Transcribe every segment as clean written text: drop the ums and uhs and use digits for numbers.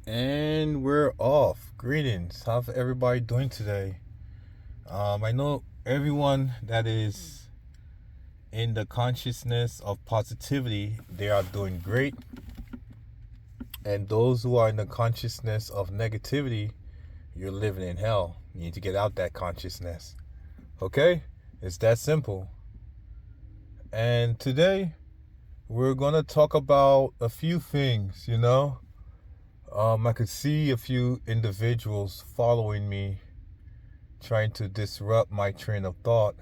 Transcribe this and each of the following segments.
And we're off. Greetings. How's everybody doing today? I know everyone that is in the consciousness of positivity, they are doing great. And those who are in the consciousness of negativity, you're living in hell. You need to get out that consciousness. Okay? It's that simple. And today, we're going to talk about a few things. I could see a few individuals following me trying to disrupt my train of thought,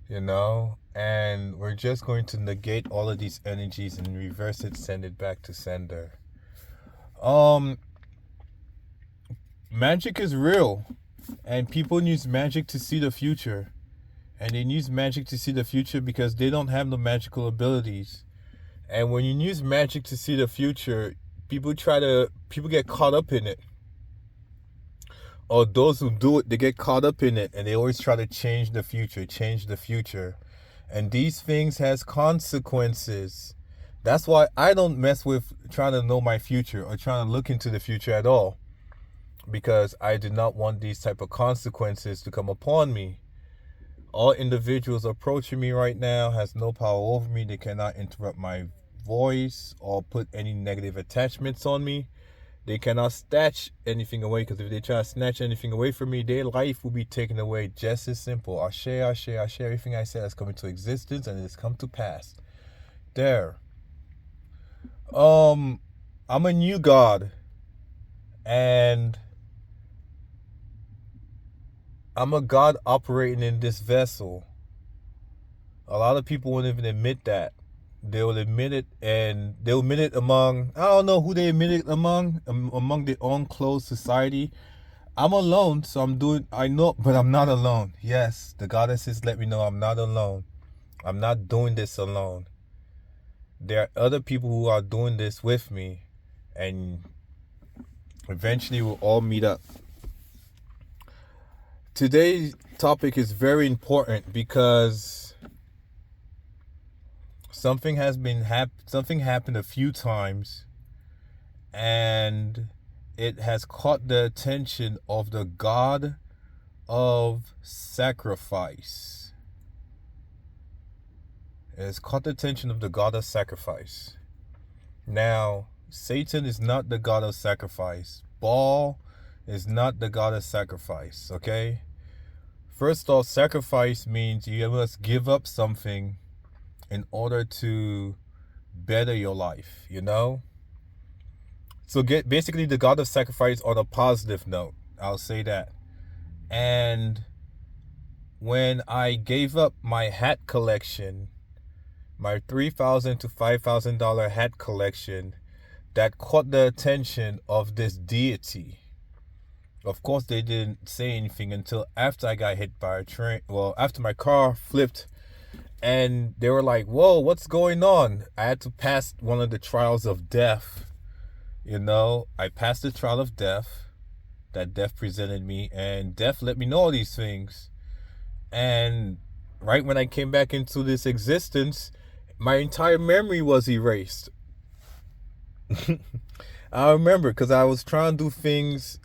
and we're just going to negate all of these energies and reverse it, send it back to sender. Magic is real, and people use magic to see the future, and they use magic to see the future because they don't have the magical abilities. And when you use magic to see the future, people get caught up in it. Or those who do it, they get caught up in it, and they always try to change the future. And these things has consequences. That's why I don't mess with trying to know my future or trying to look into the future at all, because I do not want these type of consequences to come upon me. All individuals approaching me right now has no power over me. They cannot interrupt my voice or put any negative attachments on me. They cannot snatch anything away, because if they try to snatch anything away from me, their life will be taken away. Just as simple. Ashe, ashe, ashe. Everything I said has come into existence and it has come to pass. There. I'm a new God, and I'm a God operating in this vessel. A lot of people won't even admit that. They'll admit it, and they'll admit it among, I don't know who they admit it among their own closed society. I'm alone, so I know, but I'm not alone. Yes, the goddesses let me know I'm not alone. I'm not doing this alone. There are other people who are doing this with me, and eventually we'll all meet up. Today's topic is very important because something happened a few times, and it has caught the attention of the god of sacrifice. It has caught the attention of the god of sacrifice. Now, Satan is not the god of sacrifice. Baal is not the god of sacrifice, okay? First off, sacrifice means you must give up something in order to better your life. So basically the god of sacrifice on a positive note, I'll say that. And when I gave up my hat collection, my $3,000 to $5,000 hat collection, that caught the attention of this deity. Of course, they didn't say anything until after I got hit by a train. Well, after my car flipped, and they were like, whoa, what's going on? I had to pass one of the trials of death. I passed the trial of death that death presented me, and death let me know all these things. And right when I came back into this existence, my entire memory was erased. I remember, because I was trying to do things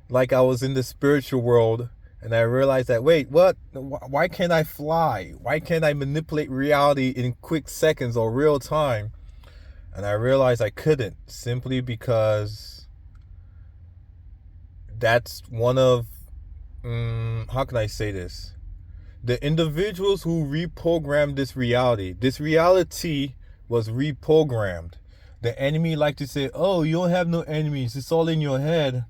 like I was in the spiritual world, and I realized that, wait, what? Why can't I fly? Why can't I manipulate reality in quick seconds or real time? And I realized I couldn't, simply because that's one of, how can I say this? The individuals who reprogrammed this reality was reprogrammed. The enemy like to say, oh, you don't have no enemies, it's all in your head.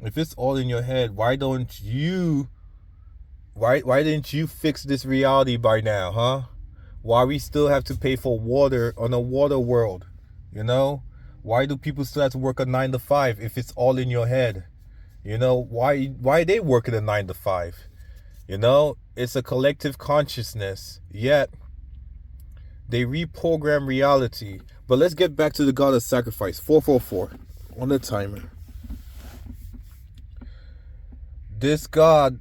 If it's all in your head, why didn't you fix this reality by now, huh? Why we still have to pay for water on a water world? Why do people still have to work a 9 to 5 if it's all in your head? Why they work at a 9 to 5? It's a collective consciousness, yet they reprogram reality. But let's get back to the god of sacrifice. 444 on the timer. This god,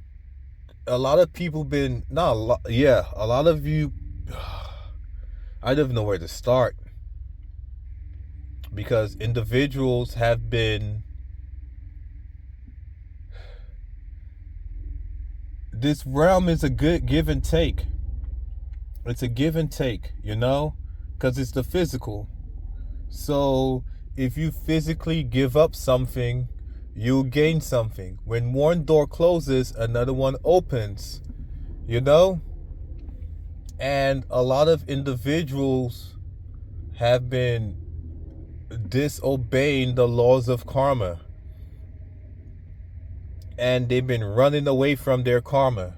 a lot of people a lot of you, I don't even know where to start. because individuals have been, this realm is a good give and take. It's a give and take, you know, because it's the physical. So if you physically give up something, you'll gain something. When one door closes, another one opens, you know? And a lot of individuals have been disobeying the laws of karma. And they've been running away from their karma.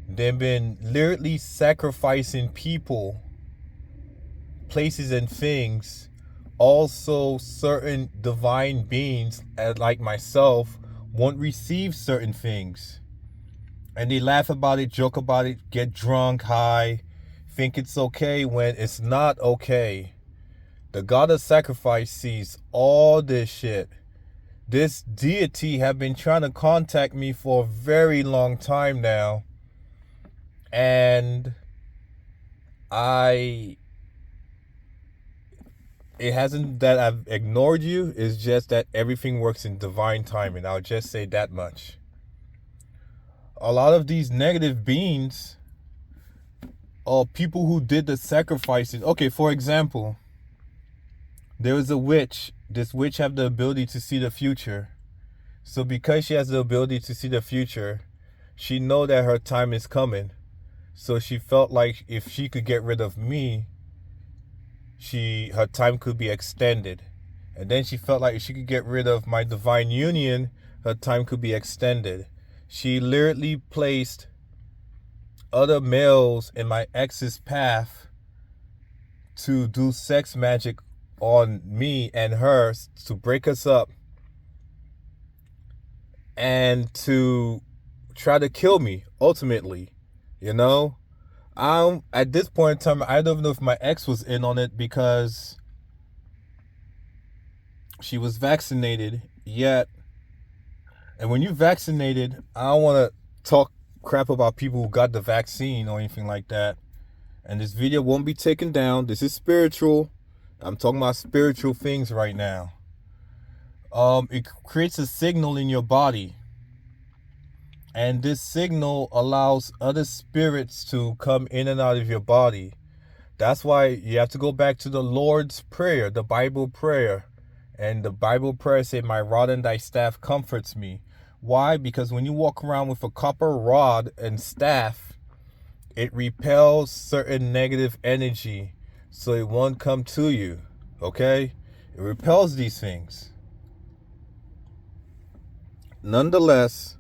They've been literally sacrificing people, places, and things. Also, certain divine beings, like myself, won't receive certain things. And they laugh about it, joke about it, get drunk, high, think it's okay when it's not okay. The God of Sacrifice sees all this shit. This deity have been trying to contact me for a very long time now. And it hasn't that I've ignored you. It's just that everything works in divine timing. I'll just say that much. A lot of these negative beings are people who did the sacrifices. Okay, for example, there was a witch. This witch have the ability to see the future. So because she has the ability to see the future, she know that her time is coming. So she felt like if she could get rid of me, her time could be extended. And then she felt like if she could get rid of my divine union, her time could be extended. She literally placed other males in my ex's path to do sex magic on me and her to break us up and to try to kill me ultimately, you know. At this point in time, I don't know if my ex was in on it because she was vaccinated yet. And when you're vaccinated, I don't want to talk crap about people who got the vaccine or anything like that. And this video won't be taken down. This is spiritual. I'm talking about spiritual things right now. It creates a signal in your body. And this signal allows other spirits to come in and out of your body. That's why you have to go back to the Lord's Prayer, the Bible prayer. And the Bible prayer said, "My rod and thy staff comforts me." Why? Because when you walk around with a copper rod and staff, it repels certain negative energy so it won't come to you. Okay? It repels these things. Nonetheless,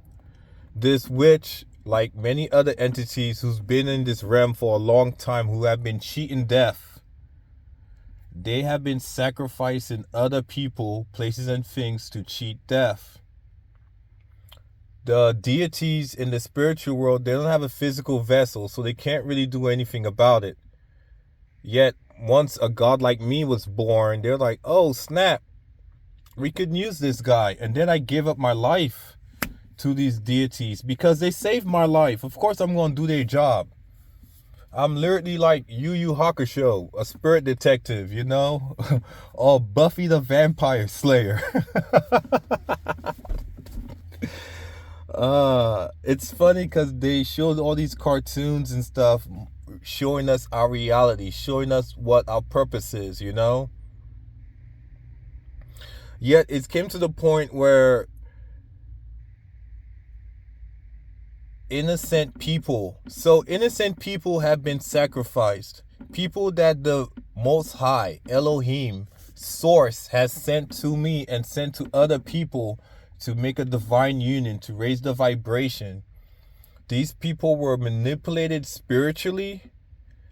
this witch, like many other entities who's been in this realm for a long time, who have been cheating death, they have been sacrificing other people, places, and things to cheat death. The deities in the spiritual world, they don't have a physical vessel, so they can't really do anything about it. Yet, once a god like me was born, they're like, oh, snap, we could use this guy. And then I give up my life to these deities because they saved my life. Of course, I'm going to do their job. I'm literally like Yu Yu Hakusho, a spirit detective, you know? Or Buffy the Vampire Slayer. It's funny because they showed all these cartoons and stuff showing us our reality, showing us what our purpose is, you know? Yet it came to the point where innocent people have been sacrificed. People that the Most High, Elohim, Source has sent to me and sent to other people to make a divine union, to raise the vibration. These people were manipulated spiritually.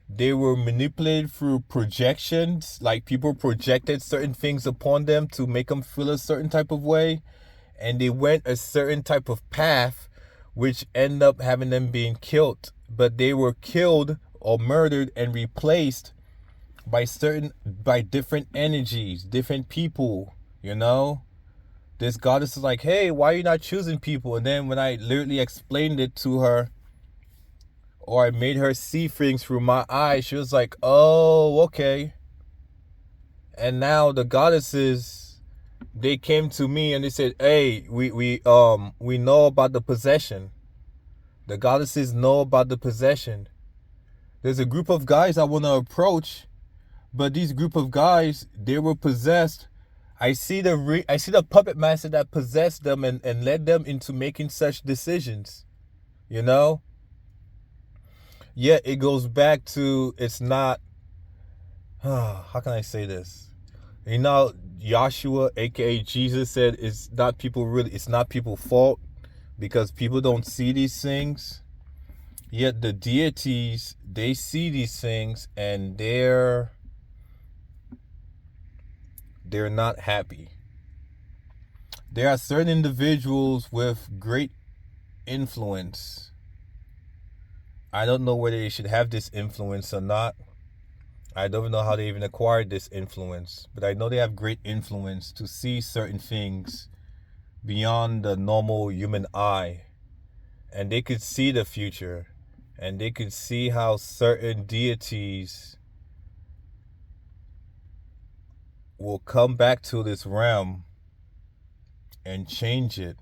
They were manipulated through projections, like people projected certain things upon them to make them feel a certain type of way. And they went a certain type of path, which ended up having them being killed. But they were killed or murdered and replaced by different energies, different people, you know? This goddess is like, hey, why are you not choosing people? And then when I literally explained it to her, or I made her see things through my eyes, she was like, oh, okay. And now the goddesses, they came to me and they said, hey, we know about the possession. The goddesses know about the possession. There's a group of guys I want to approach, but these group of guys, they were possessed. I see the puppet master that possessed them and led them into making such decisions. You know? Yet it goes back to, it's not, how can I say this? You know, Joshua, aka Jesus, said it's not people's fault because people don't see these things. Yet the deities, they see these things and they're not happy. There are certain individuals with great influence. I don't know whether they should have this influence or not. I don't know how they even acquired this influence, but I know they have great influence to see certain things beyond the normal human eye. And they could see the future, and they could see how certain deities will come back to this realm and change it.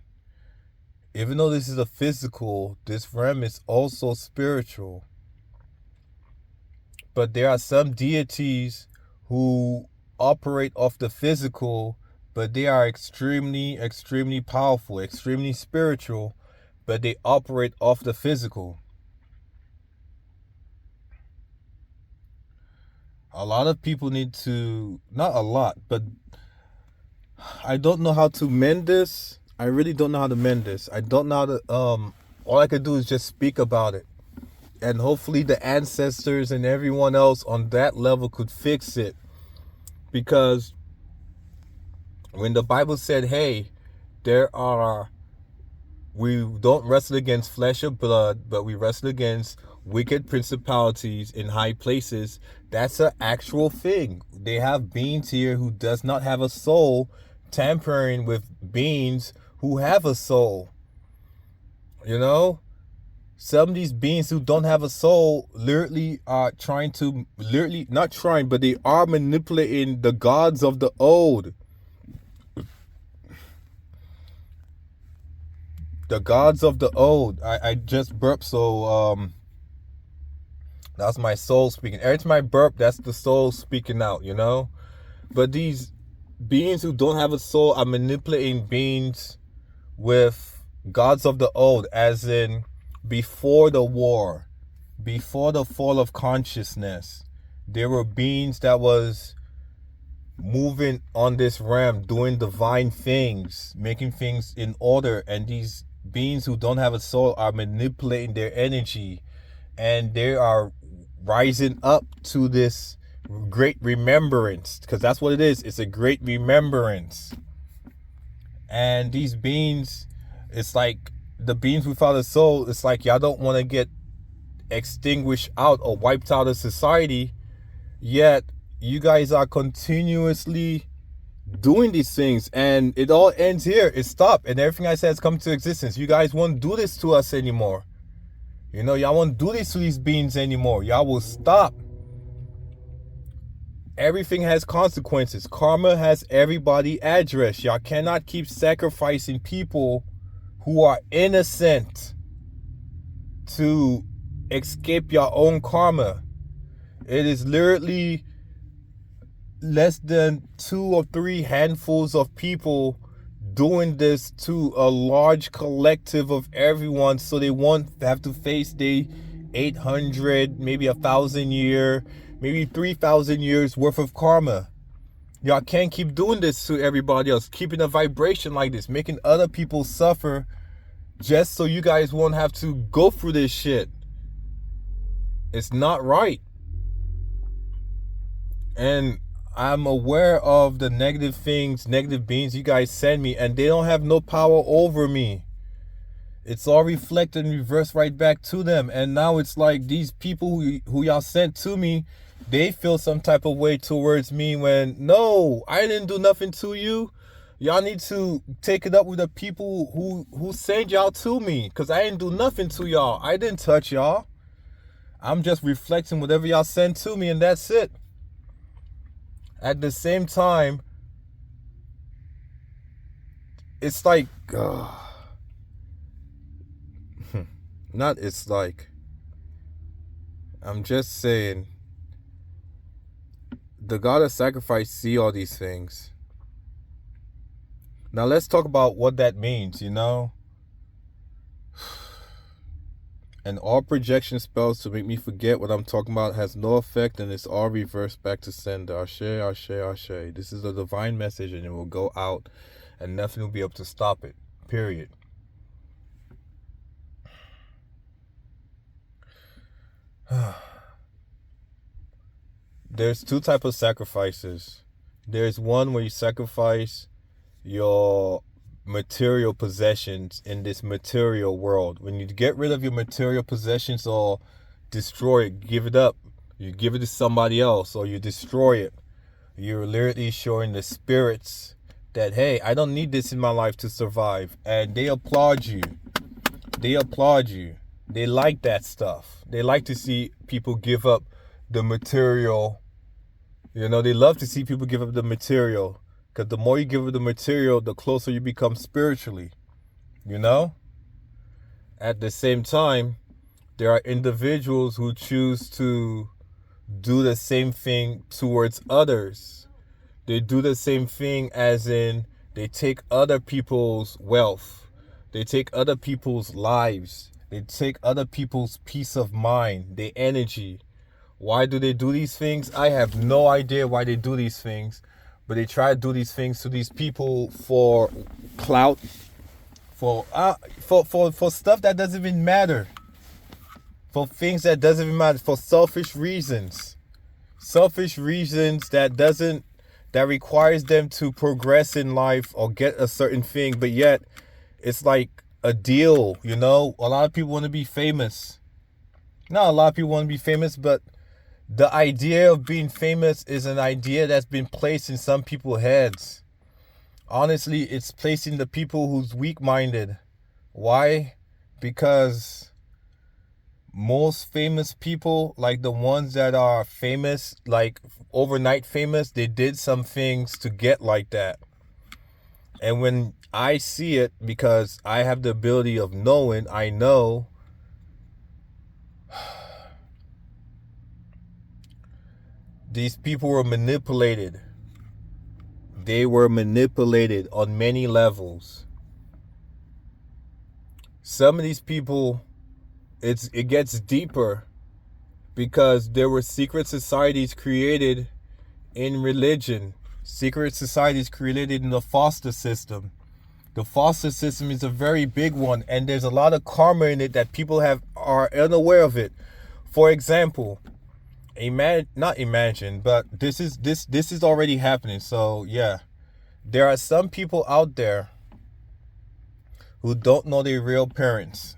Even though this is a physical, this realm is also spiritual. But there are some deities who operate off the physical, but they are extremely, extremely powerful, extremely spiritual, but they operate off the physical. A lot of people need to, not a lot, but I don't know how to mend this. I really don't know how to mend this. I don't know how to, all I can do is just speak about it. And hopefully the ancestors and everyone else on that level could fix it. Because when the Bible said, hey, we don't wrestle against flesh or blood, but we wrestle against wicked principalities in high places, that's an actual thing. They have beings here who does not have a soul, tampering with beings who have a soul. You know? Some of these beings who don't have a soul literally are not trying, but they are manipulating the gods of the old. The gods of the old. I just burped, so that's my soul speaking. Every time I burp, that's the soul speaking out, you know? But these beings who don't have a soul are manipulating beings with gods of the old, as in before the war, before the fall of consciousness, there were beings that was moving on this realm, doing divine things, making things in order, and these beings who don't have a soul are manipulating their energy, and they are rising up to this great remembrance, because that's what it is. It's a great remembrance. And these beings, it's like the beings without a soul, it's like y'all don't want to get extinguished out or wiped out of society, yet you guys are continuously doing these things, and it all ends here. It stopped, and everything I said has come to existence. You guys won't do this to us anymore. You know, y'all won't do this to these beings anymore. Y'all will stop. Everything has consequences. Karma has everybody address. Y'all cannot keep sacrificing people who are innocent to escape your own karma. It is literally less than 2 or 3 handfuls of people doing this to a large collective of everyone, so they won't have to face the 800, maybe 1,000 year, maybe 3,000 years worth of karma. Y'all can't keep doing this to everybody else, keeping a vibration like this, making other people suffer just so you guys won't have to go through this shit. It's not right. And I'm aware of the negative things, negative beings you guys send me, and they don't have no power over me. It's all reflected and reversed right back to them. And now it's like these people who y'all sent to me, they feel some type of way towards me when, no, I didn't do nothing to you. Y'all need to take it up with the people who send y'all to me, because I didn't do nothing to y'all. I didn't touch y'all. I'm just reflecting whatever y'all send to me, and that's it. At the same time, it's like, not it's like, I'm just saying, the God of sacrifice see all these things. Now let's talk about what that means, And all projection spells to make me forget what I'm talking about has no effect, and it's all reversed back to sender. Ashe, ashe, ashe. This is a divine message, and it will go out, and nothing will be able to stop it. Period. There's two types of sacrifices. There's one where you sacrifice your material possessions in this material world. When you get rid of your material possessions or destroy it, give it up, you give it to somebody else, or you destroy it, you're literally showing the spirits that, hey, I don't need this in my life to survive. And they applaud you. They like that stuff. They like to see people give up the material. They love to see people give up the material. Because the more you give up the material, the closer you become spiritually. At the same time, there are individuals who choose to do the same thing towards others. They do the same thing as in they take other people's wealth. They take other people's lives. They take other people's peace of mind, their energy. Why do they do these things? I have no idea why they do these things. But they try to do these things to these people for clout, for stuff that doesn't even matter, for things that doesn't even matter, for selfish reasons that requires them to progress in life or get a certain thing. But yet, it's like a deal. A lot of people want to be famous. Not a lot of people want to be famous, but the idea of being famous is an idea that's been placed in some people's heads. Honestly, it's placing the people who's weak-minded. Why? Because most famous people, like the ones that are famous, like overnight famous, they did some things to get like that. And when I see it, because I have the ability of knowing, I know these people were manipulated. They were manipulated on many levels. Some of these people, it gets deeper because there were secret societies created in religion. Secret societies created in the foster system. The foster system is a very big one, and there's a lot of karma in it that people are unaware of it. For example, not imagine, but this is already happening. So yeah, there are some people out there who don't know their real parents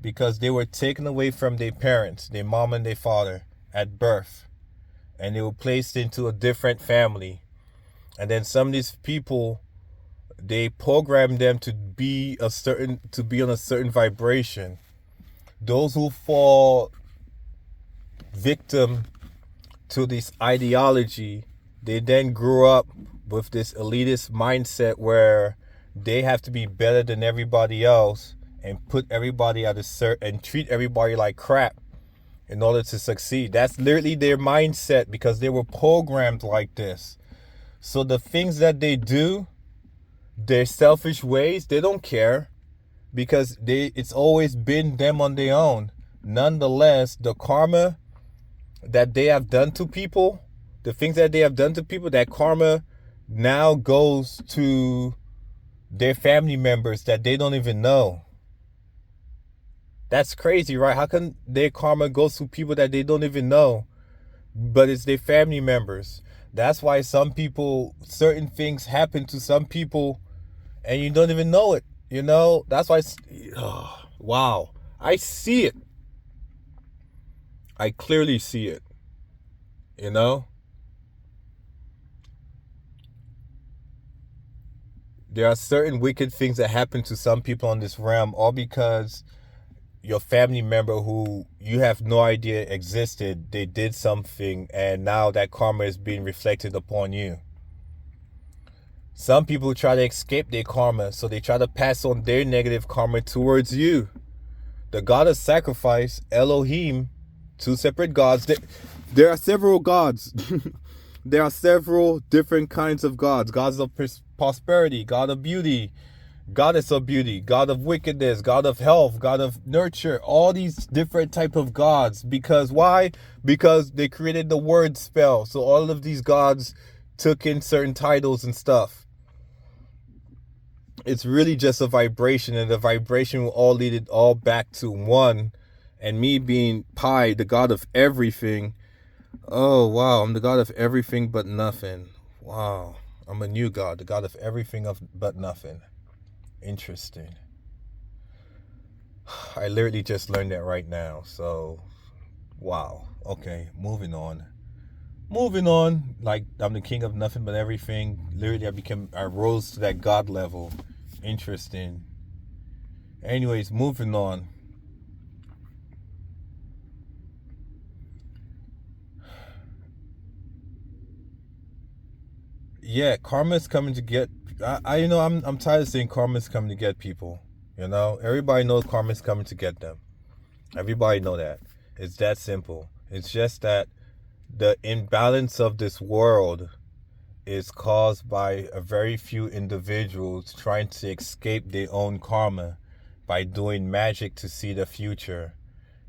because they were taken away from their parents, their mom and their father, at birth, and they were placed into a different family. And then some of these people, they program them to be on a certain vibration. Those who fall victim to this ideology, they then grew up with this elitist mindset where they have to be better than everybody else and put everybody and treat everybody like crap in order to succeed. That's literally their mindset because they were programmed like this. So the things that they do, their selfish ways, they don't care because it's always been them on their own. Nonetheless, the karma that they have done to people, the things that they have done to people, that karma now goes to their family members that they don't even know. That's crazy, right? How can their karma goes to people that they don't even know, but it's their family members? That's why certain things happen to some people and you don't even know it. That's why, wow, I see it. I clearly see it. There are certain wicked things that happen to some people on this realm, all because, your family member who you have no idea existed, they did something, and now that karma is being reflected upon you. Some people try to escape their karma, so they try to pass on their negative karma towards you. The god of sacrifice, Elohim, two separate gods. There are several gods. There are several different kinds of gods. Gods of prosperity, god of beauty, goddess of beauty, god of wickedness, god of health, god of nurture. All these different type of gods. Because why? Because they created the word spell. So all of these gods took in certain titles and stuff. It's really just a vibration, and the vibration will all lead it all back to one. And me being Pi, the god of everything. Oh, wow. I'm the god of everything but nothing. Wow. I'm a new god, the god of everything but nothing. Interesting. I literally just learned that right now. So, wow. Okay, moving on. Like, I'm the king of nothing but everything. Literally, I rose to that god level. Interesting. Anyways, moving on. Yeah, karma's coming to get. I'm tired of saying karma's coming to get people. Everybody knows karma's coming to get them. Everybody know that. It's that simple. It's just that the imbalance of this world is caused by a very few individuals trying to escape their own karma by doing magic to see the future.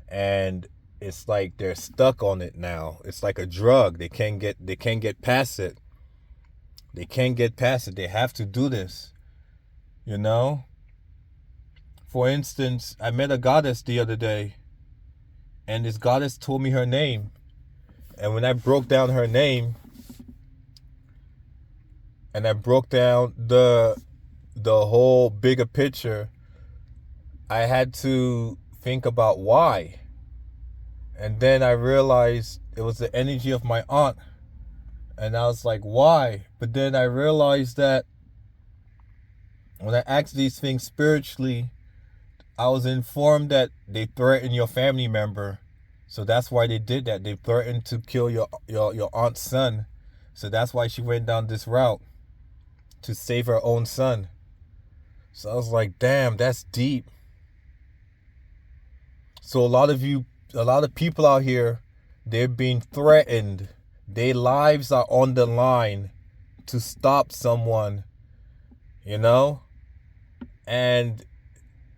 And it's like they're stuck on it now. It's like a drug. They can't get past it. They can't get past it. They have to do this. For instance, I met a goddess the other day, and this goddess told me her name. And when I broke down her name, and I broke down the whole bigger picture, I had to think about why. And then I realized it was the energy of my aunt. And I was like, why? But then I realized that when I asked these things spiritually, I was informed that they threatened your family member. So that's why they did that. They threatened to kill your aunt's son. So that's why she went down this route, to save her own son. So I was like, damn, that's deep. So a lot of people out here, they're being threatened. Their lives are on the line to stop someone, and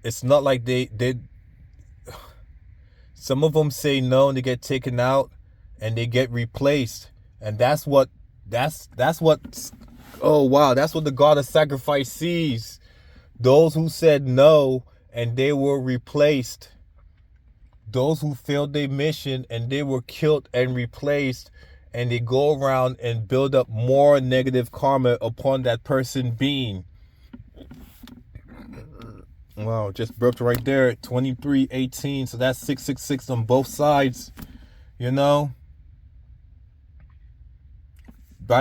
it's not like they some of them say no and they get taken out and they get replaced. And that's what oh wow, that's what the god of sacrifice sees. Those who said no and they were replaced. Those who failed their mission and they were killed and replaced, and they go around and build up more negative karma upon that person being. Wow, just burped right there. 2318. So that's 666 on both sides. By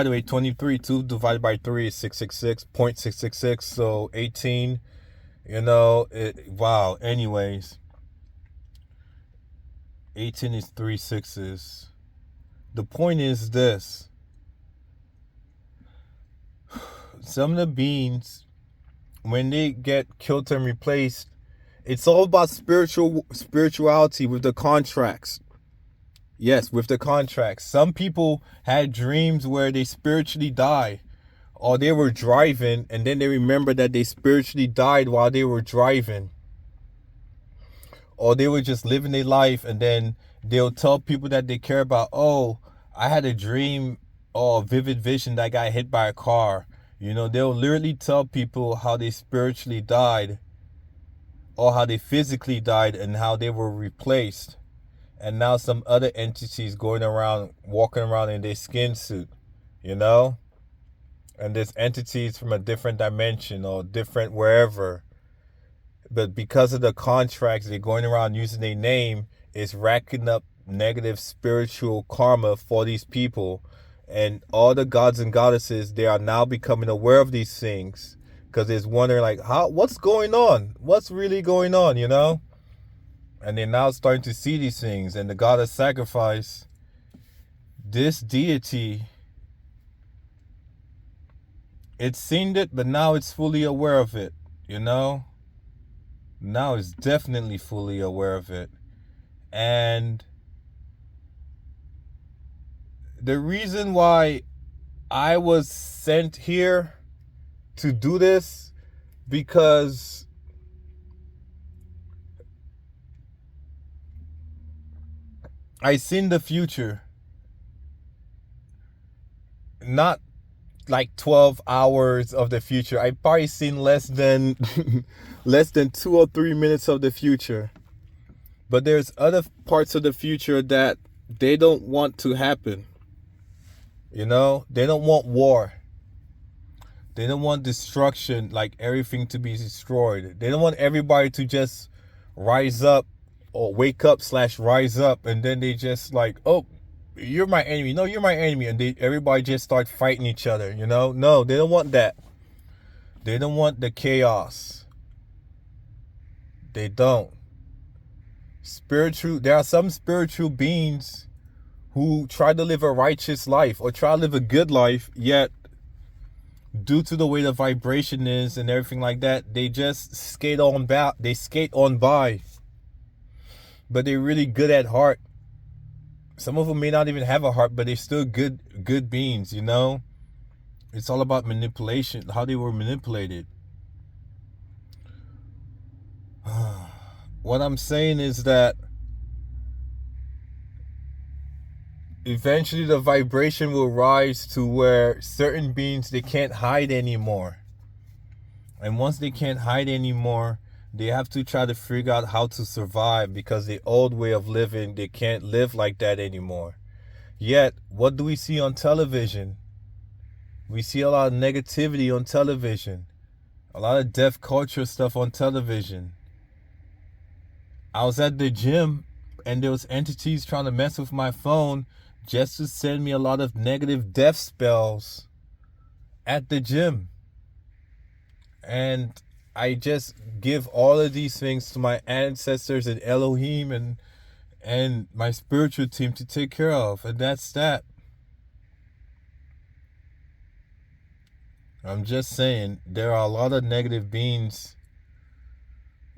the way, 23, 2 divided by 3 is 666, 0.666. So 18, wow. Anyways, 18 is 3 sixes. The point is this. Some of the beings, when they get killed and replaced, it's all about spirituality with the contracts. Yes, with the contracts. Some people had dreams where they spiritually died, or they were driving and then they remember that they spiritually died while they were driving, or they were just living their life, and then they'll tell people that they care about, oh, I had a dream or a vivid vision that I got hit by a car. They'll literally tell people how they spiritually died, or how they physically died, and how they were replaced. And now some other entities walking around in their skin suit, And there's entities from a different dimension or different wherever. But because of the contracts, they're going around using their name, it's racking up negative spiritual karma for these people. And all the gods and goddesses, they are now becoming aware of these things, because they're wondering, like, what's going on? What's really going on, And they're now starting to see these things. And the God of sacrifice, this deity, it's seen it, but now it's fully aware of it, you know? Now it's definitely fully aware of it. And the reason why I was sent here to do this, because I seen the future. Not like 12 hours of the future. I probably seen less than less than 2 or 3 minutes of the future. But there's other parts of the future that they don't want to happen. You know, they don't want war. They don't want destruction, like everything to be destroyed. They don't want everybody to just rise up or wake up / rise up, and then they just like, oh, you're my enemy. No, you're my enemy. And everybody just start fighting each other, you know? No, they don't want that. They don't want the chaos. They don't. There are some spiritual beings who try to live a righteous life or try to live a good life, yet due to the way the vibration is and everything like that, they just skate on by. But they're really good at heart. Some of them may not even have a heart, but they're still good beings, you know? It's all about manipulation, how they were manipulated. What I'm saying is that eventually the vibration will rise to where certain beings, they can't hide anymore. And once they can't hide anymore, they have to try to figure out how to survive, because the old way of living, they can't live like that anymore. Yet, what do we see on television? We see a lot of negativity on television. A lot of death culture stuff on television. I was at the gym and there was entities trying to mess with my phone just to send me a lot of negative death spells at the gym. And I just give all of these things to my ancestors and Elohim and my spiritual team to take care of. And that's that. I'm just saying, there are a lot of negative beings.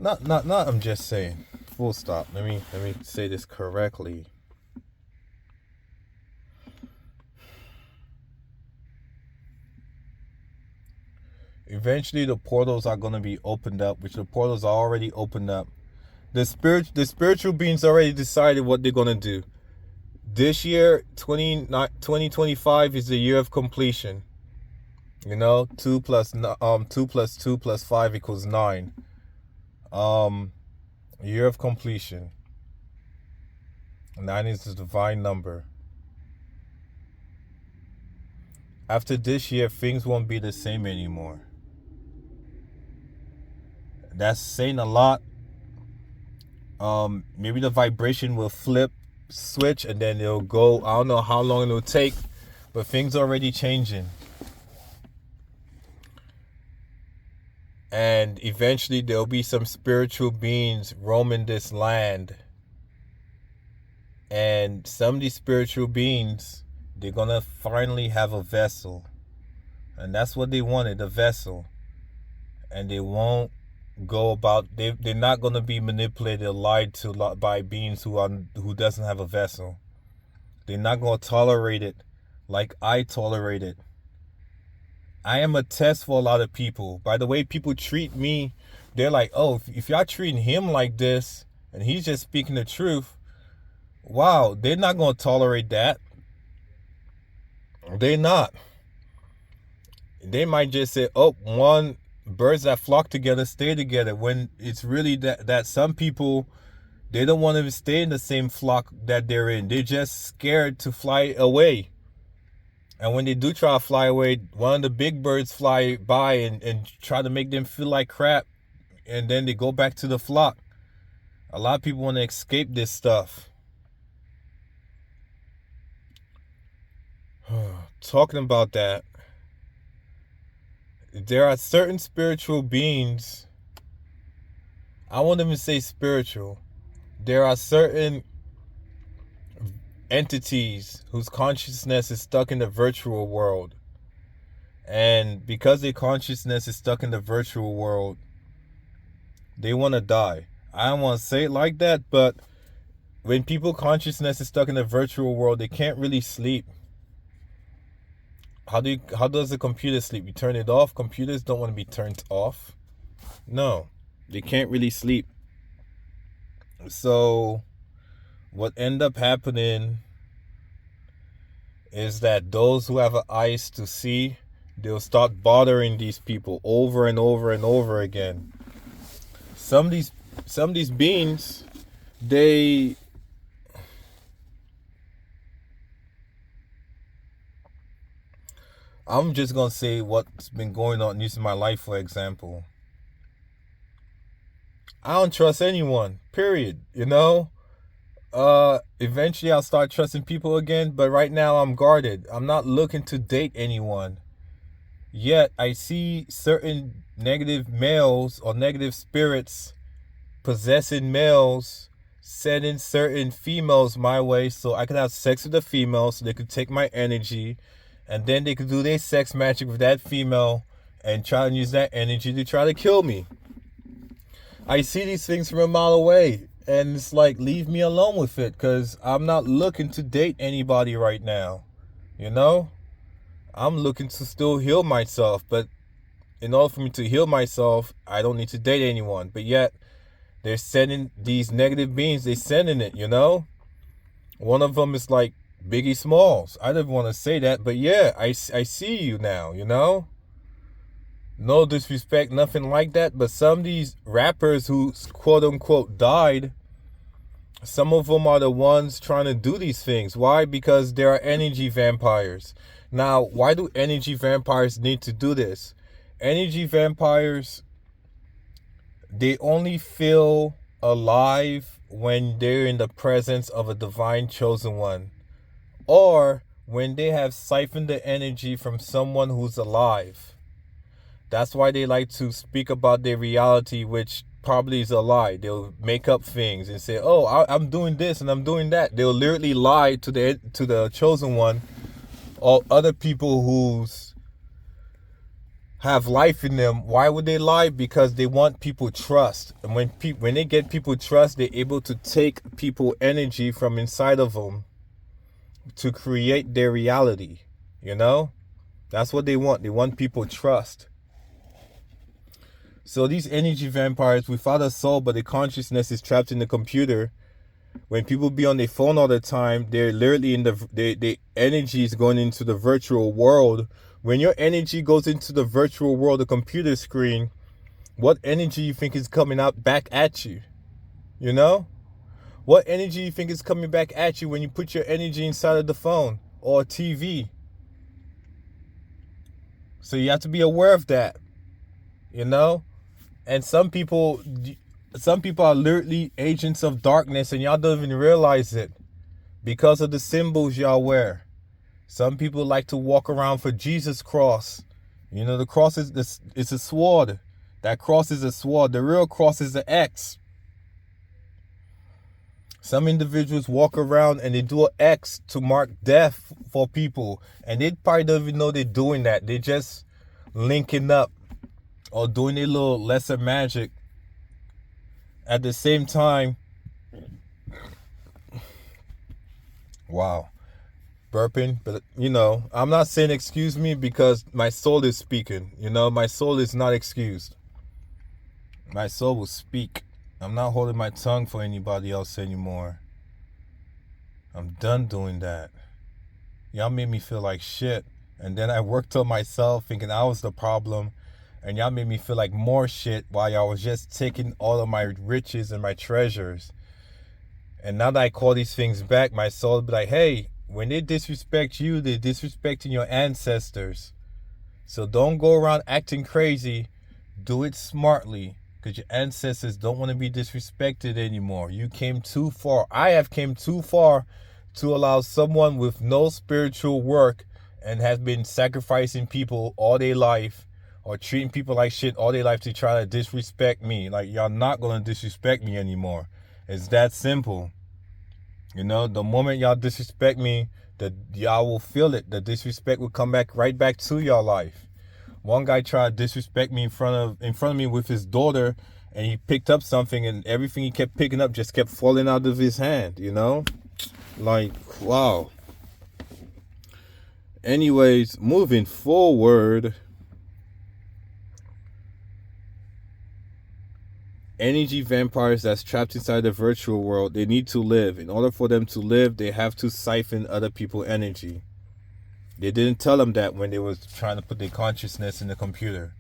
I'm just saying. Full stop. Let me say this correctly. Eventually the portals are going to be opened up, which the portals are already opened up. The spiritual beings already decided what they're going to do. This year, 2025 is the year of completion. You know, 2 plus 2 plus 5 equals 9. Year of completion. 9 is the divine number. After this year, things won't be the same anymore. That's saying a lot. Maybe the vibration will switch, and then it'll go. I don't know how long it'll take, but things are already changing. And eventually there'll be some spiritual beings roaming this land. And some of these spiritual beings, they're going to finally have a vessel. And that's what they wanted, a vessel. And they won't go about, they're not going to be manipulated or lied to by beings who doesn't have a vessel. They're not going to tolerate it like I tolerate it. I am a test for a lot of people. By the way people treat me, they're like, oh, if y'all treating him like this and he's just speaking the truth, wow, they're not going to tolerate that. They're not. They might just say, oh, birds that flock together stay together, when it's really that some people, they don't want to stay in the same flock that they're in. They're just scared to fly away. And when they do try to fly away, one of the big birds fly by and try to make them feel like crap. And then they go back to the flock. A lot of people want to escape this stuff. Talking about that, there are certain spiritual beings. I won't even say spiritual. there are certain entities whose consciousness is stuck in the virtual world. And because their consciousness is stuck in the virtual world, they want to die. I don't want to say it like that, but when people consciousness is stuck in the virtual world, they can't really sleep. How does the computer sleep? You turn it off. Computers don't want to be turned off. No, they can't really sleep. So what end up happening is that those who have eyes to see, they'll start bothering these people over and over and over again. Some of these beings, I'm just gonna say what's been going on in my life, for example. I don't trust anyone, period. Eventually I'll start trusting people again, but right now I'm guarded. I'm not looking to date anyone. Yet I see certain negative males or negative spirits possessing males, sending certain females my way so I could have sex with the female so they could take my energy, and then they could do their sex magic with that female and try to use that energy to try to kill me. I see these things from a mile away, and it's like, leave me alone with it, because I'm not looking to date anybody right now. I'm looking to still heal myself, but in order for me to heal myself, I don't need to date anyone. But yet, they're sending these negative beings, they're sending it, One of them is like Biggie Smalls. I didn't want to say that, but yeah, I see you now, No disrespect, nothing like that, but some of these rappers who quote-unquote died, some of them are the ones trying to do these things. Why? Because there are energy vampires. Now, why do energy vampires need to do this? Energy vampires, they only feel alive when they're in the presence of a divine chosen one, or when they have siphoned the energy from someone who's alive. That's why they like to speak about their reality, which probably is a lie. They'll make up things and say, "Oh, I'm doing this and I'm doing that." They'll literally lie to the chosen one or other people who's have life in them. Why would they lie? Because they want people trust. And when they get people trust, they're able to take people energy from inside of them to create their reality. That's what they want. They want people trust. So these energy vampires, without a soul, but the consciousness is trapped in the computer. When people be on their phone all the time, they're literally the energy is going into the virtual world. When your energy goes into the virtual world, the computer screen, what energy you think is coming out back at you? What energy you think is coming back at you when you put your energy inside of the phone or TV? So you have to be aware of that. And some people are literally agents of darkness, and y'all don't even realize it because of the symbols y'all wear. Some people like to walk around for Jesus' cross. The cross it's a sword. That cross is a sword. The real cross is an X. Some individuals walk around and they do an X to mark death for people, and they probably don't even know they're doing that. They're just linking up or doing a little lesser magic. At the same time, wow, burping, but I'm not saying excuse me because my soul is speaking. My soul is not excused. My soul will speak. I'm not holding my tongue for anybody else anymore. I'm done doing that. Y'all made me feel like shit, and then I worked on myself thinking I was the problem. And y'all made me feel like more shit while y'all was just taking all of my riches and my treasures. And now that I call these things back, my soul will be like, hey, when they disrespect you, they're disrespecting your ancestors. So don't go around acting crazy. Do it smartly, because your ancestors don't want to be disrespected anymore. You came too far. I have came too far to allow someone with no spiritual work and has been sacrificing people all their life or treating people like shit all their life to try to disrespect me. Like, y'all not going to disrespect me anymore. It's that simple. You know, the moment y'all disrespect me, y'all will feel it. The disrespect will come right back to y'all life. One guy tried to disrespect me in front of me with his daughter, and he picked up something, and everything he kept picking up just kept falling out of his hand, you know? Like, wow. Anyways, moving forward, energy vampires that's trapped inside the virtual world, they need to live. In order for them to live, they have to siphon other people's energy. They didn't tell them that when they was trying to put their consciousness in the computer.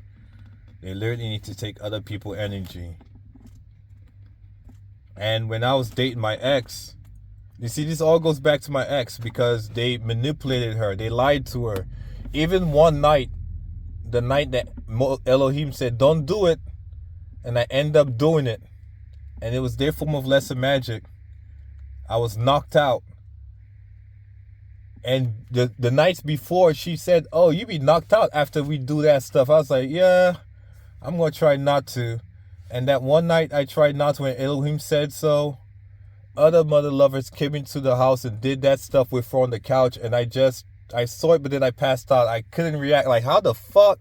They literally need to take other people's energy. And when I was dating my ex, you see, this all goes back to my ex because they manipulated her. They lied to her. Even one night, the night that Elohim said, don't do it, and I end up doing it, and it was their form of lesser magic. I was knocked out. And the nights before, she said, oh, you be knocked out after we do that stuff. I was like, yeah, I'm going to try not to. And that one night I tried not to when Elohim said so. Other mother lovers came into the house and did that stuff with her on the couch. And I saw it, but then I passed out. I couldn't react. Like, how the fuck?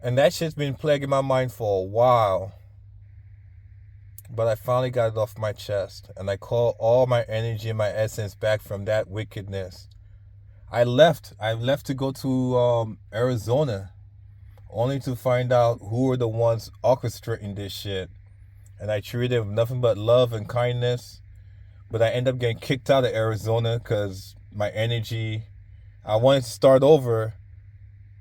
And that shit's been plaguing my mind for a while. But I finally got it off my chest. And I call all my energy and my essence back from that wickedness. I left to go to Arizona, only to find out who were the ones orchestrating this shit. And I treated them with nothing but love and kindness. But I ended up getting kicked out of Arizona because my energy, I wanted to start over.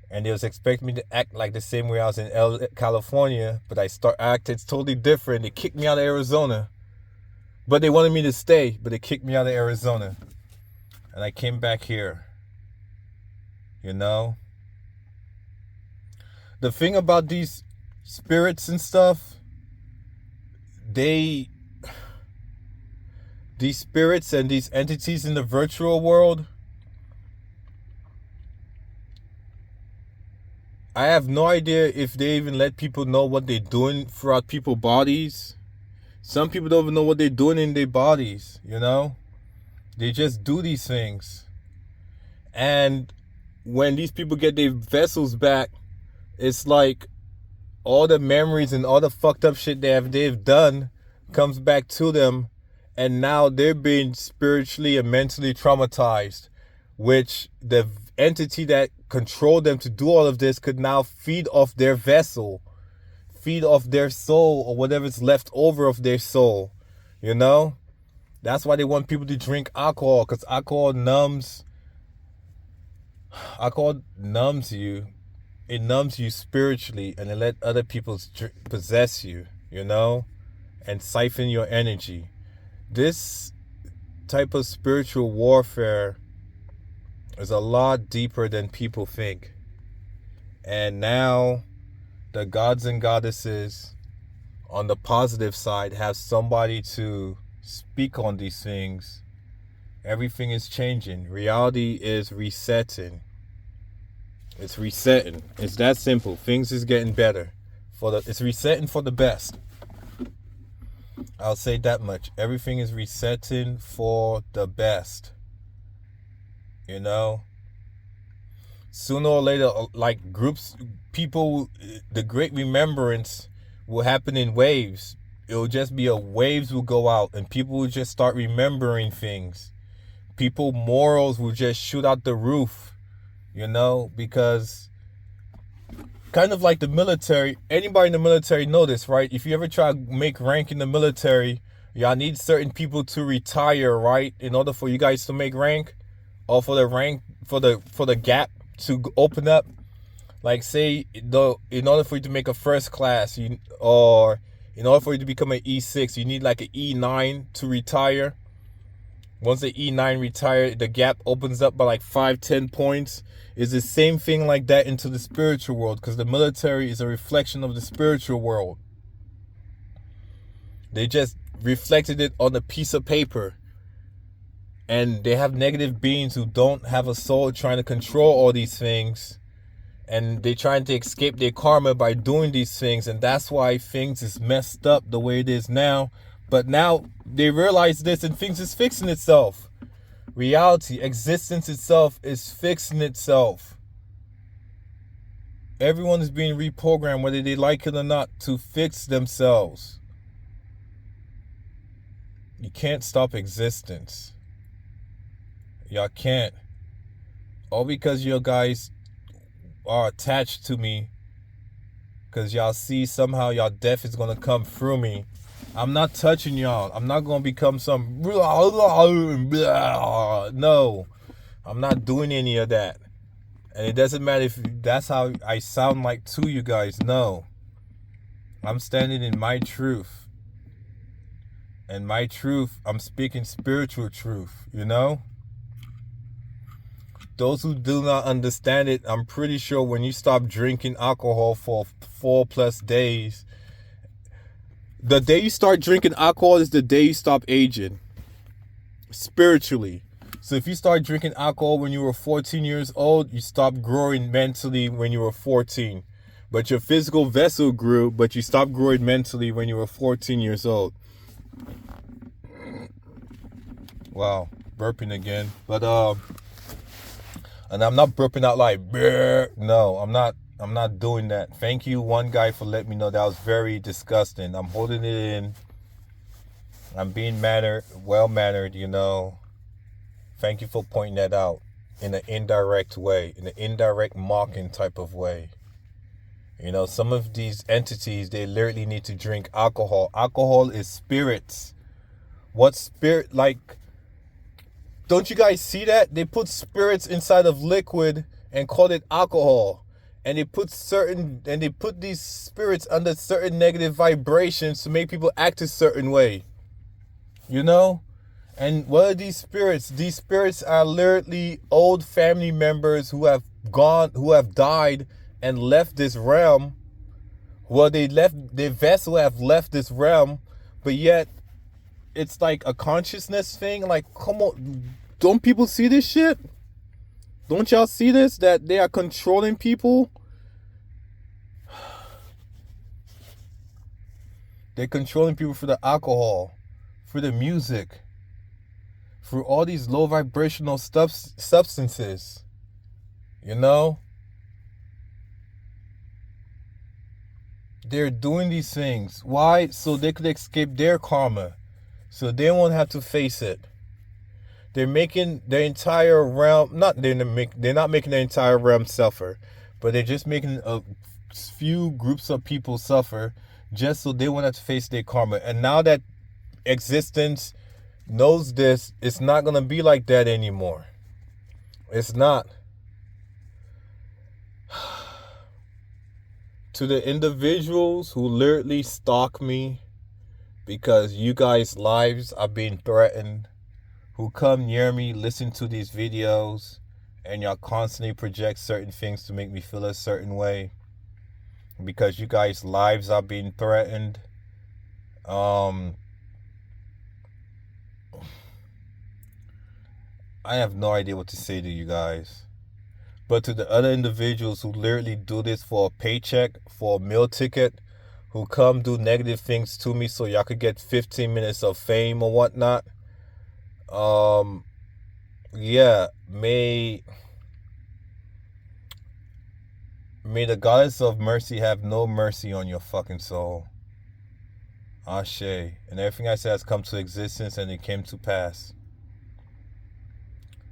And they was expecting me to act like the same way I was in California. But I acted totally different. They kicked me out of Arizona. But they wanted me to stay. But they kicked me out of Arizona. And I came back here. You know? The thing about these spirits and stuff, these spirits and these entities in the virtual world, I have no idea if they even let people know what they're doing throughout people's bodies. Some people don't even know what they're doing in their bodies, you know? They just do these things. And when these people get their vessels back, it's like all the memories and all the fucked up shit they've done comes back to them. And now they're being spiritually and mentally traumatized, which the entity that controlled them to do all of this could now feed off their vessel, feed off their soul or whatever's left over of their soul, you know? That's why they want people to drink alcohol, because alcohol numbs you. It numbs you spiritually, and it let other people possess you, you know, and siphon your energy. This type of spiritual warfare is a lot deeper than people think. And now the gods and goddesses on the positive side have somebody to speak on these things. Everything is changing. Reality is resetting. It's resetting. It's that simple. Things is getting better. It's resetting for the best. I'll say that much. Everything is resetting for the best. You know? Sooner or later, like groups, people, the great remembrance will happen in waves. It'll just be waves will go out and people will just start remembering things. People morals will just shoot out the roof, you know, because kind of like the military, anybody in the military know this, right? If you ever try to make rank in the military, y'all need certain people to retire, right? In order for you guys to make rank, or for the rank, for the gap to open up. Like say, in order for you to make a first class, or in order for you to become an E6, you need like an E9 to retire. Once the E9 retire, the gap opens up by like 5-10 points. It's the same thing like that into the spiritual world, because the military is a reflection of the spiritual world. They just reflected it on a piece of paper. And they have negative beings who don't have a soul trying to control all these things. And they're trying to escape their karma by doing these things. And that's why things is messed up the way it is now. But now they realize this and things is fixing itself. Reality, existence itself is fixing itself. Everyone is being reprogrammed, whether they like it or not, to fix themselves. You can't stop existence. Y'all can't. All because you guys are attached to me, because y'all see somehow y'all death is going to come through me. I'm not touching y'all. I'm not going to become some... No. I'm not doing any of that. And it doesn't matter if that's how I sound like to you guys. No. I'm standing in my truth. And my truth, I'm speaking spiritual truth, you know? Those who do not understand it, I'm pretty sure when you stop drinking alcohol for 4+ days, the day you start drinking alcohol is the day you stop aging. Spiritually. So if you start drinking alcohol when you were 14 years old, you stopped growing mentally when you were 14. But your physical vessel grew, but you stopped growing mentally when you were 14 years old. Wow, burping again. But and I'm not burping out like no, I'm not doing that. Thank you, one guy, for letting me know that was very disgusting. I'm holding it in. I'm being well-mannered, you know. Thank you for pointing that out in an indirect way, in an indirect mocking type of way. You know, some of these entities, they literally need to drink alcohol. Alcohol is spirits. What spirit, like, don't you guys see that? They put spirits inside of liquid and call it alcohol. And they put these spirits under certain negative vibrations to make people act a certain way. You know? And what are these spirits? These spirits are literally old family members who have died and left this realm. Well, their vessel have left this realm, but yet it's like a consciousness thing. Like, come on, don't people see this shit? Don't y'all see this? That they are controlling people? They're controlling people for the alcohol, for the music, for all these low vibrational substances. You know? They're doing these things. Why? So they could escape their karma. So they won't have to face it. They're making their entire realm, they're not making the entire realm suffer, but they're just making a few groups of people suffer just so they won't have to face their karma. And now that existence knows this, it's not going to be like that anymore. It's not. To the individuals who literally stalk me because you guys' lives are being threatened, who come near me, listen to these videos, and y'all constantly project certain things to make me feel a certain way because you guys' lives are being threatened. I have no idea what to say to you guys. But to the other individuals who literally do this for a paycheck, for a meal ticket, who come do negative things to me so y'all could get 15 minutes of fame or whatnot, yeah, may the goddess of mercy have no mercy on your fucking soul. Ashe. And everything I said has come to existence and it came to pass.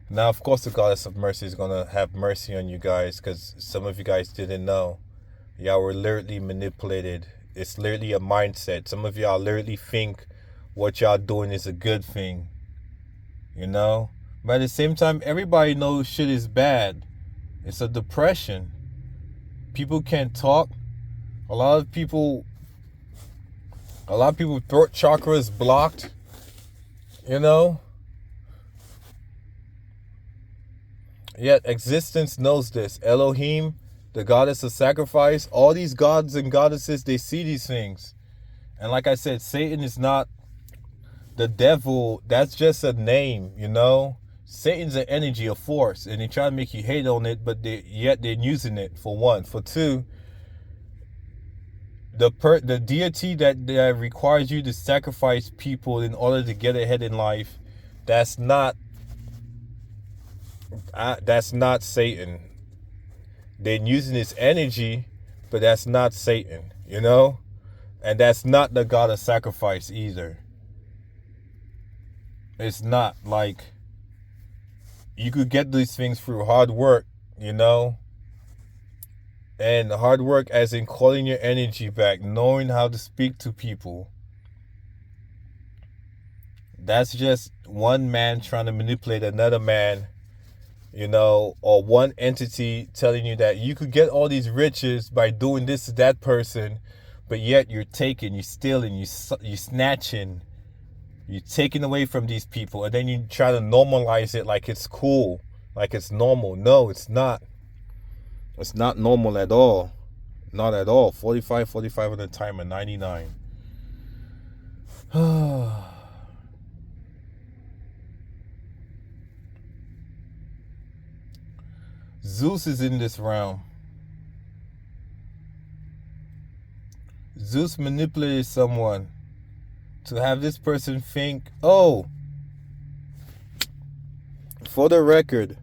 Now, of course, the goddess of mercy is going to have mercy on you guys because some of you guys didn't know. Y'all were literally manipulated. It's literally a mindset. Some of y'all literally think what y'all doing is a good thing. You know? But at the same time, everybody knows shit is bad. It's a depression. People can't talk. A lot of people throat chakra is blocked. You know? Yet existence knows this. Elohim, the goddess of sacrifice, all these gods and goddesses, they see these things. And like I said, Satan is not the devil. That's just a name, you know. Satan's an energy, a force, and they try to make you hate on it, but yet they're using it, for one. For two, the deity that requires you to sacrifice people in order to get ahead in life, that's not Satan. They're using his energy, but that's not Satan, you know? And that's not the God of sacrifice either. It's not. Like, you could get these things through hard work, you know? And hard work as in calling your energy back, knowing how to speak to people. That's just one man trying to manipulate another man, you know, or one entity telling you that you could get all these riches by doing this to that person, but yet you're taking, you're stealing, you're snatching, you're taking away from these people, and then you try to normalize it like it's cool, like it's normal. No, it's not. It's not normal at all. Not at all. 45 on the timer, 99. Zeus is in this realm. Zeus manipulated someone to have this person think, oh, for the record,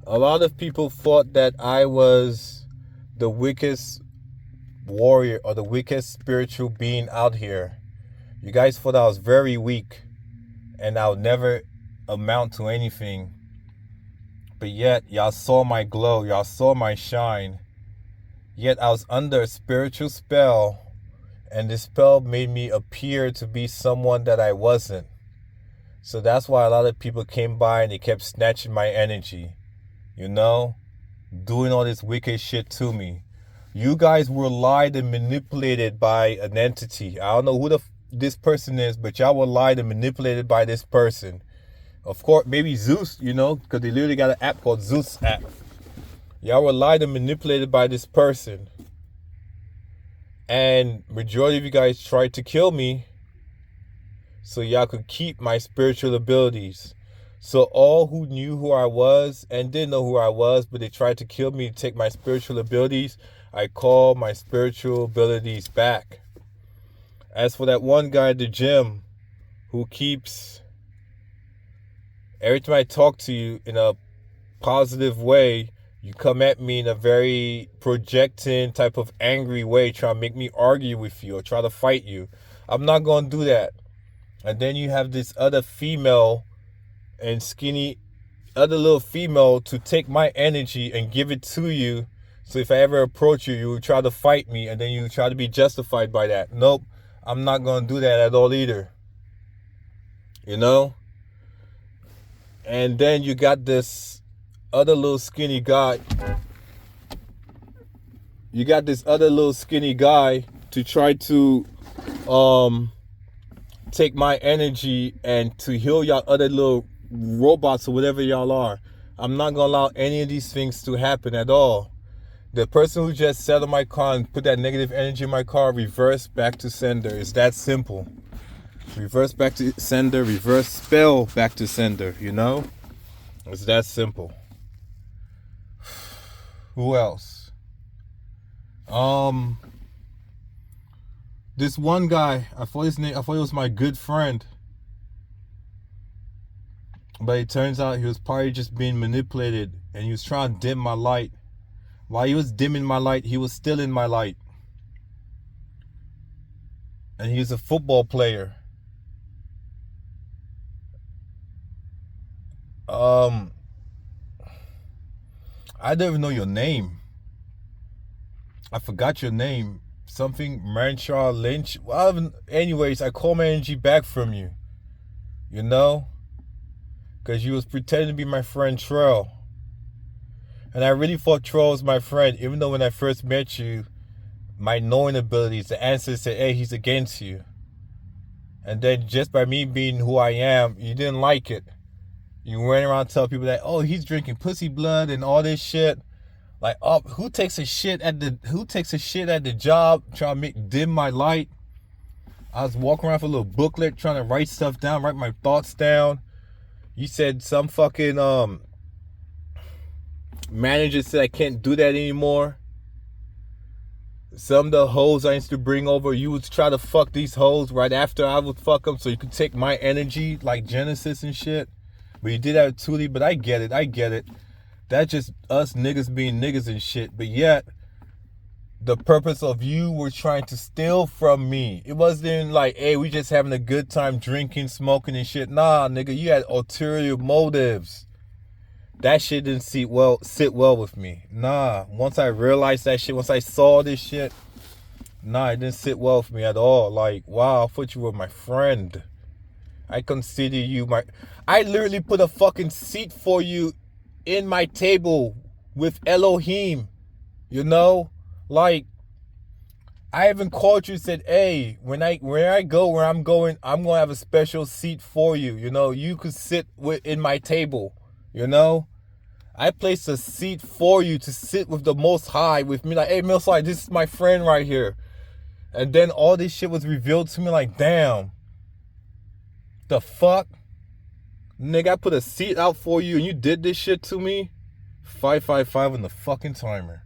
a lot of people thought that I was the weakest warrior or the weakest spiritual being out here. You guys thought I was very weak and I would never amount to anything. But yet, y'all saw my glow. Y'all saw my shine. Yet I was under a spiritual spell, and this spell made me appear to be someone that I wasn't. So that's why a lot of people came by and they kept snatching my energy. You know? Doing all this wicked shit to me. You guys were lied and manipulated by an entity. I don't know who this person is, but y'all were lied and manipulated by this person. Of course, maybe Zeus, you know, because they literally got an app called Zeus app. Y'all were lied and manipulated by this person. And majority of you guys tried to kill me so y'all could keep my spiritual abilities. So all who knew who I was and didn't know who I was, but they tried to kill me to take my spiritual abilities, I call my spiritual abilities back. As for that one guy at the gym who keeps, every time I talk to you in a positive way, you come at me in a very projecting type of angry way, trying to make me argue with you or try to fight you. I'm not going to do that. And then you have this other female and skinny, other little female to take my energy and give it to you. So if I ever approach you, you will try to fight me and then you try to be justified by that. Nope, I'm not going to do that at all either. You know? And then you got this other little skinny guy. You got this other little skinny guy to try to take my energy and to heal y'all other little robots or whatever y'all are. I'm not going to allow any of these things to happen at all. The person who just sat on my car and put that negative energy in my car, reverse back to sender. It's that simple. Reverse back to sender, reverse spell back to sender, you know? It's that simple. Who else? This one guy, I thought it was my good friend. But it turns out he was probably just being manipulated and he was trying to dim my light. While he was dimming my light, he was still in my light. And he's a football player. I don't even know your name. I forgot your name. Something Manshaw Lynch. Well, anyways, I call my energy back from you. You know? Because you was pretending to be my friend Trell. And I really thought Trell was my friend. Even though when I first met you, my knowing abilities, the answers said, hey, he's against you. And then just by me being who I am, you didn't like it. You went around telling people that, oh, he's drinking pussy blood and all this shit. Like, oh, who takes a shit at the job trying to dim my light? I was walking around with a little booklet trying to write stuff down, write my thoughts down. You said some fucking manager said I can't do that anymore. Some of the hoes I used to bring over, you would try to fuck these hoes right after I would fuck them so you could take my energy like Genesis and shit. But you did that with Tootie, but I get it. That's just us niggas being niggas and shit. But yet, the purpose of you were trying to steal from me. It wasn't like, hey, we just having a good time drinking, smoking and shit. Nah, nigga, you had ulterior motives. That shit didn't sit well with me. Nah, once I realized that shit, once I saw this shit, nah, it didn't sit well with me at all. Like, wow, I thought you were my friend. I consider you my... I literally put a fucking seat for you in my table with Elohim, you know? Like, I even called you and said, hey, when I'm going to have a special seat for you, you know? You could sit in my table, you know? I placed a seat for you to sit with the Most High with me. Like, hey, Most High, this is my friend right here. And then all this shit was revealed to me like, damn. The fuck? Nigga, I put a seat out for you and you did this shit to me? 555 on the fucking timer.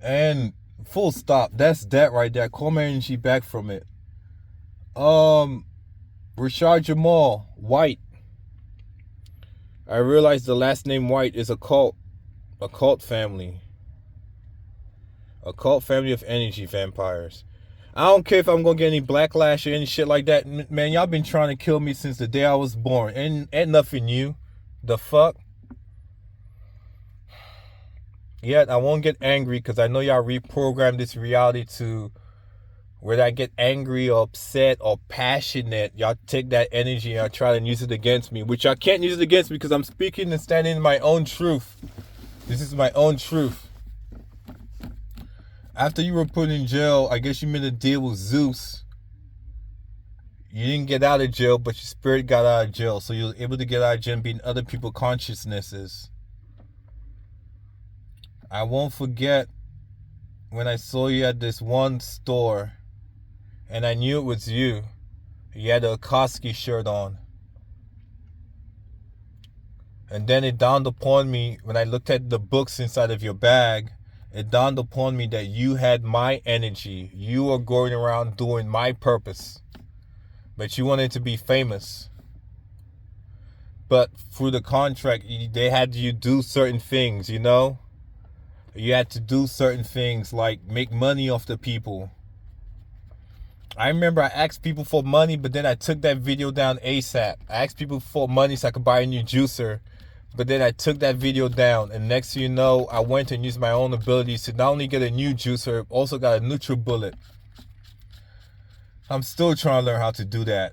And full stop. That's that right there. Call my energy back from it. Rashad Jamal, White. I realized the last name White is a cult family. A cult family of energy vampires. I don't care if I'm going to get any backlash or any shit like that. Man, y'all been trying to kill me since the day I was born. Ain't nothing new. The fuck? Yet, I won't get angry because I know y'all reprogrammed this reality to where I get angry or upset or passionate. Y'all take that energy and y'all try to use it against me, which I can't use it against me because I'm speaking and standing in my own truth. This is my own truth. After you were put in jail, I guess you made a deal with Zeus. You didn't get out of jail, but your spirit got out of jail. So you were able to get out of jail and be in other people's consciousnesses. I won't forget when I saw you at this one store and I knew it was you. You had a Koski shirt on. And then it dawned upon me when I looked at the books inside of your bag. It dawned upon me that you had my energy. You were going around doing my purpose. But you wanted to be famous. But through the contract, they had you do certain things, you know? You had to do certain things like make money off the people. I remember I asked people for money, but then I took that video down ASAP. I asked people for money so I could buy a new juicer. But then I took that video down, and next thing you know, I went and used my own abilities to not only get a new juicer, also got a NutriBullet. I'm still trying to learn how to do that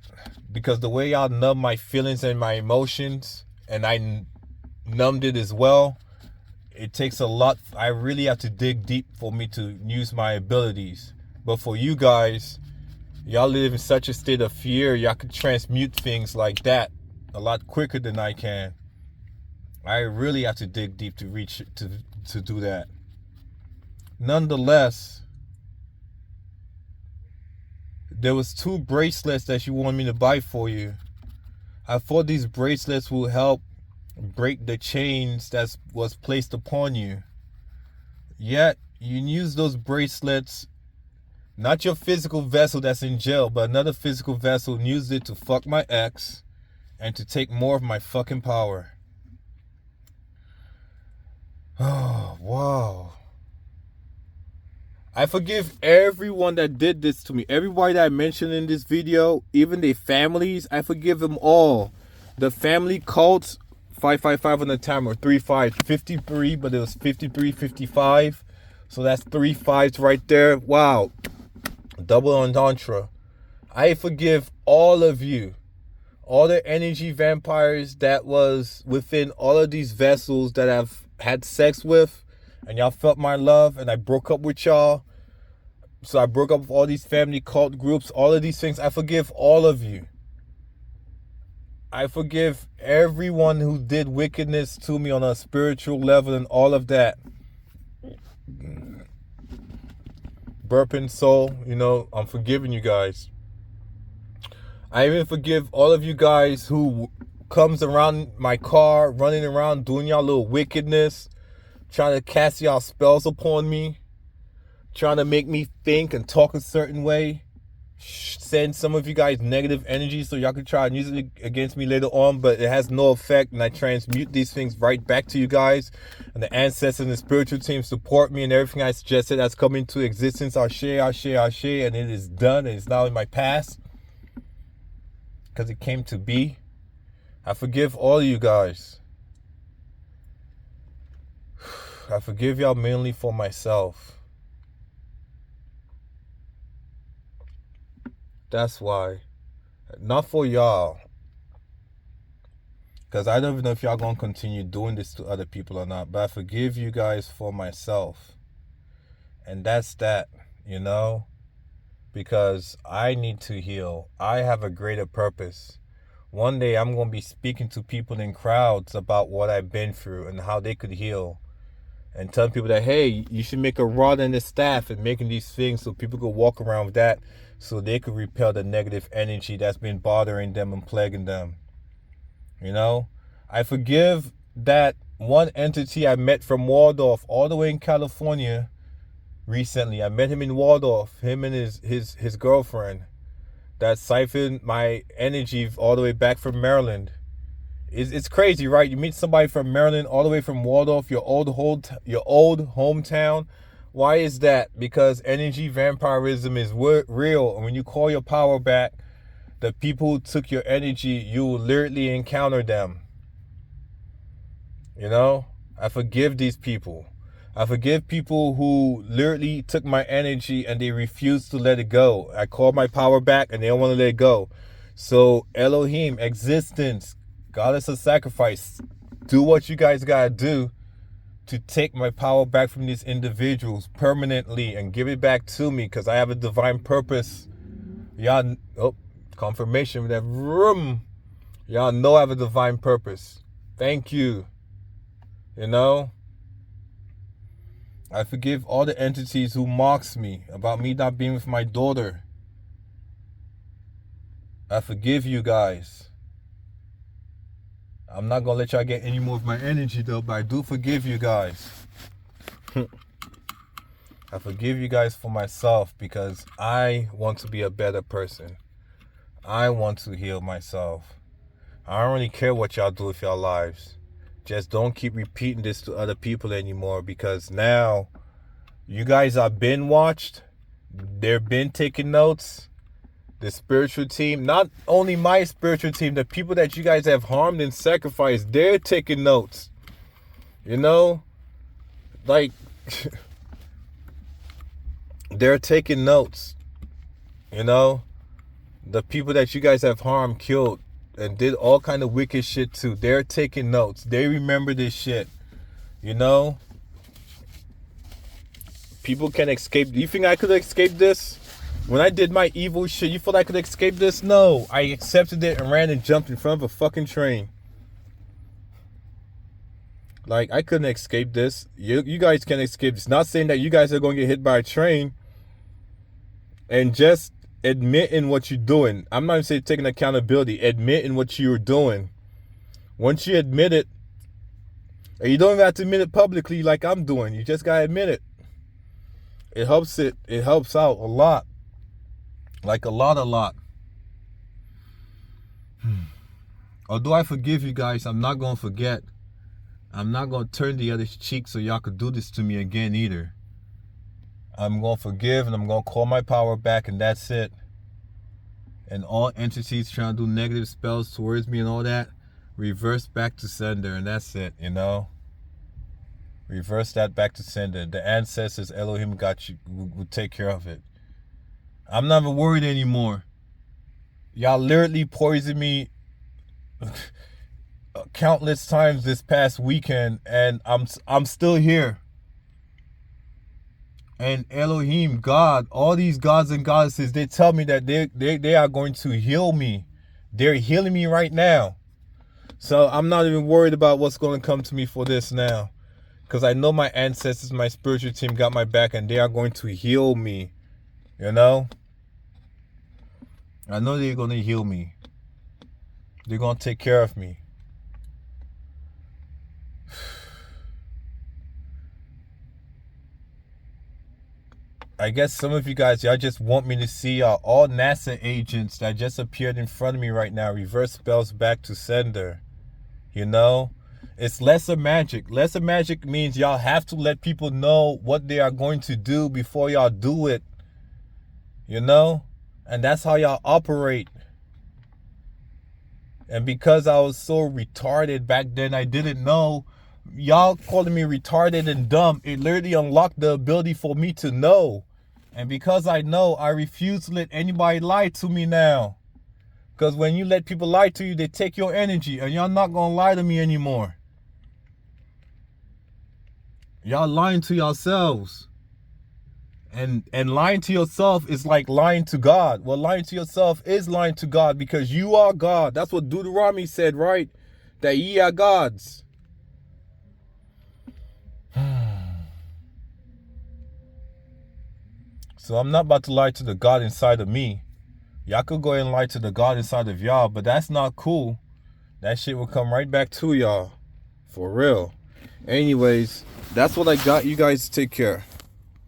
because the way y'all numb my feelings and my emotions, and I numbed it as well, it takes a lot. I really have to dig deep for me to use my abilities. But for you guys, y'all live in such a state of fear, y'all can transmute things like that a lot quicker than I can. I really have to dig deep to reach to do that. Nonetheless, there was 2 bracelets that you wanted me to buy for you. I thought these bracelets will help break the chains that was placed upon you. Yet, you use those bracelets, not your physical vessel that's in jail, but another physical vessel, and used it to fuck my ex and to take more of my fucking power. Oh, wow. I forgive everyone that did this to me. Everybody that I mentioned in this video, even their families, I forgive them all. The family cults, 555 on the timer, 53, but it was 53, 55. So that's 3 5s right there. Wow. Double entendre. I forgive all of you. All the energy vampires that was within all of these vessels that I've had sex with, and y'all felt my love, and I broke up with y'all. So I broke up with all these family cult groups, all of these things. I forgive all of you. I forgive everyone who did wickedness to me on a spiritual level and all of that. Burping soul, you know, I'm forgiving you guys. I even forgive all of you guys who comes around my car, running around, doing y'all little wickedness, trying to cast y'all spells upon me, trying to make me think and talk a certain way, send some of you guys negative energy so y'all can try and use it against me later on, but it has no effect, and I transmute these things right back to you guys, and the ancestors and the spiritual team support me, and everything I suggested has come into existence. Ashe, ashe, ashe, and it is done, and it's now in my past because it came to be. I forgive all of you guys. I forgive y'all mainly for myself. That's why. Not for y'all. Because I don't even know if y'all going to continue doing this to other people or not. But I forgive you guys for myself. And that's that, you know. Because I need to heal. I have a greater purpose. One day I'm going to be speaking to people in crowds about what I've been through and how they could heal. And telling people that, hey, you should make a rod and a staff and making these things so people could walk around with that so they could repel the negative energy that's been bothering them and plaguing them. You know? I forgive that one entity I met from Waldorf all the way in California recently. I met him in Waldorf, him and his girlfriend, that siphoned my energy all the way back from Maryland. It's crazy, right? You meet somebody from Maryland all the way from Waldorf, your old hometown. Why is that? Because energy vampirism is real. And when you call your power back, the people who took your energy, you will literally encounter them. You know? I forgive these people. I forgive people who literally took my energy and they refused to let it go. I called my power back and they don't want to let it go. So Elohim, existence, goddess of sacrifice, do what you guys gotta do to take my power back from these individuals permanently and give it back to me, because I have a divine purpose. Y'all, confirmation of that room. Y'all know I have a divine purpose. Thank you. You know, I forgive all the entities who mocks me about me not being with my daughter. I forgive you guys. I'm not going to let y'all get any more of my energy though, but I do forgive you guys. I forgive you guys for myself because I want to be a better person. I want to heal myself. I don't really care what y'all do with your lives. Just don't keep repeating this to other people anymore, because now you guys are being watched. They're been taking notes. The spiritual team, not only my spiritual team, the people that you guys have harmed and sacrificed, they're taking notes. You know? Like, they're taking notes. You know? The people that you guys have harmed, killed, and did all kind of wicked shit too, they're taking notes. They remember this shit. You know? People can escape. Do you think I could escape this? When I did my evil shit, you thought I could escape this? No. I accepted it and ran and jumped in front of a fucking train. Like, I couldn't escape this. You guys can escape this. Not saying that you guys are going to get hit by a train. And just admitting what you're doing. I'm not even saying taking accountability. Admitting what you're doing. Once you admit it, and you don't even have to admit it publicly like I'm doing. You just got to admit it. It helps out a lot. Like a lot. Although I forgive you guys, I'm not going to forget. I'm not going to turn the other cheek so y'all could do this to me again either. I'm going to forgive and I'm going to call my power back, and that's it. And all entities trying to do negative spells towards me and all that, reverse back to sender, and that's it, you know? Reverse that back to sender. The ancestors, Elohim got you, will take care of it. I'm not even worried anymore. Y'all literally poisoned me countless times this past weekend, and I'm still here. And Elohim, God, all these gods and goddesses, they tell me that they are going to heal me. They're healing me right now. So I'm not even worried about what's going to come to me for this now. Because I know my ancestors, my spiritual team got my back, and they are going to heal me. You know? I know they're going to heal me. They're going to take care of me. I guess some of you guys, y'all just want me to see all NASA agents that just appeared in front of me right now reverse spells back to sender. You know, it's lesser magic. Lesser magic means y'all have to let people know what they are going to do before y'all do it. You know, and that's how y'all operate. And because I was so retarded back then, I didn't know. Y'all calling me retarded and dumb, it literally unlocked the ability for me to know. And because I know, I refuse to let anybody lie to me now. Because when you let people lie to you, they take your energy. And y'all not going to lie to me anymore. Y'all lying to yourselves. And lying to yourself is like lying to God. Well, lying to yourself is lying to God because you are God. That's what Deuteronomy said, right? That ye are gods. So I'm not about to lie to the God inside of me. Y'all could go ahead and lie to the God inside of y'all, but that's not cool. That shit will come right back to y'all. For real. Anyways, that's what I got. You guys take care.